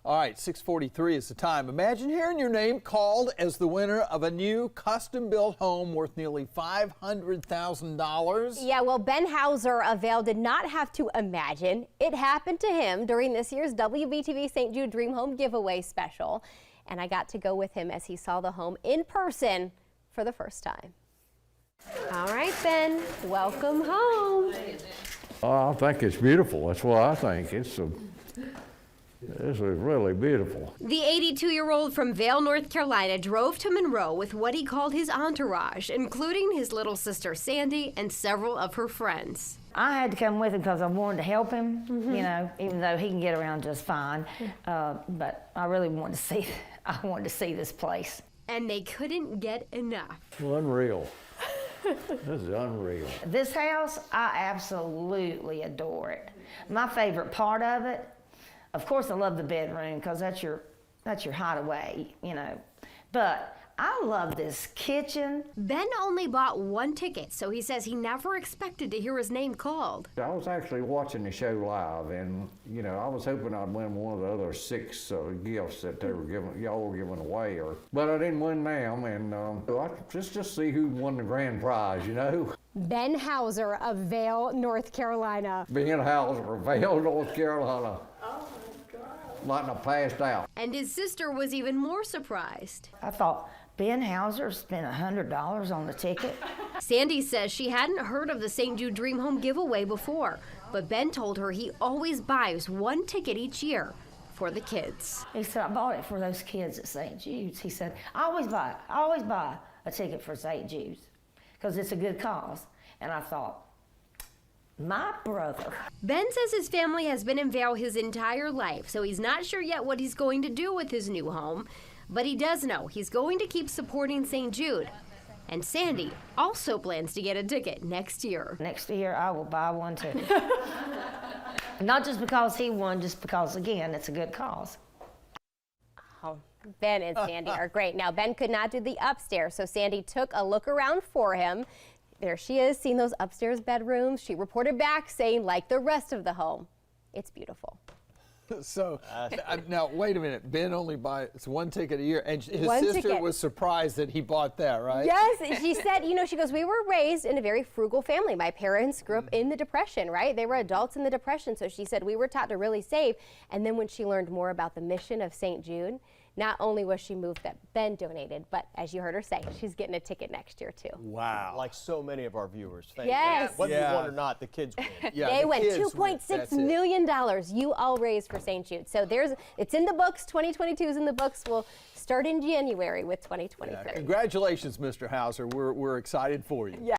All right, 6:43 is the time. Imagine hearing your name called as the winner of a new custom-built home worth nearly $500,000. Yeah, well, Ben Houser of Vale did not have to imagine. It happened to him during this year's WBTV St. Jude Dream Home giveaway special. And I got to go with him as he saw the home in person for the first time. All right, Ben, welcome home. I think it's beautiful. That's what I think. It's really beautiful. The 82-year-old from Vale, North Carolina drove to Monroe with what he called his entourage, including his little sister Sandy and several of her friends. I had to come with him because I wanted to help him, you know, even though he can get around just fine. But I really wanted to see this place. And they couldn't get enough. Unreal. This is unreal. This house, I absolutely adore it. My favorite part of it, of course, I love the bedroom because that's your hideaway, you know. But I love this kitchen. Ben only bought one ticket, so he says he never expected to hear his name called. I was actually watching the show live, and you know, I was hoping I'd win one of the other 6 gifts that they were y'all were giving away, but I didn't win them, and I just see who won the grand prize, you know. Ben Houser of Vale, North Carolina. Being Houser of Vale, North Carolina. Like I passed out. And his sister was even more surprised. I thought, Ben Houser spent $100 on the ticket. Sandy says she hadn't heard of the St. Jude Dream Home giveaway before, but Ben told her he always buys one ticket each year for the kids. He said, I bought it for those kids at St. Jude's. He said, I always buy a ticket for St. Jude's because it's a good cause. And I thought, my brother. Ben says his family has been in Vale his entire life, so he's not sure yet what he's going to do with his new home. But he does know he's going to keep supporting St. Jude. And Sandy also plans to get a ticket next year. Next year, I will buy one too. Not just because he won, just because, again, it's a good cause. Oh, Ben and Sandy are great. Now, Ben could not do the upstairs, so Sandy took a look around for him. There she is, seeing those upstairs bedrooms. She reported back saying, like the rest of the home, it's beautiful. So now wait a minute. Ben only buys one ticket a year, and his One sister ticket. was surprised that he bought that, right? Yes, she said, you know, she goes, we were raised in a very frugal family. My parents grew up in the Depression, right? They were adults in the Depression. So she said we were taught to really save. And then when she learned more about the mission of St. Jude, not only was she moved that Ben donated, but as you heard her say, she's getting a ticket next year too. Wow. Like so many of our viewers. Yes. Whether you won or not, the kids win. Yeah, they the win kids $2.6 million you all raised for St. Jude. So it's in the books. 2022 is in the books. We'll start in January with 2023. Yeah, congratulations, Mr. Houser. We're excited for you. Yeah.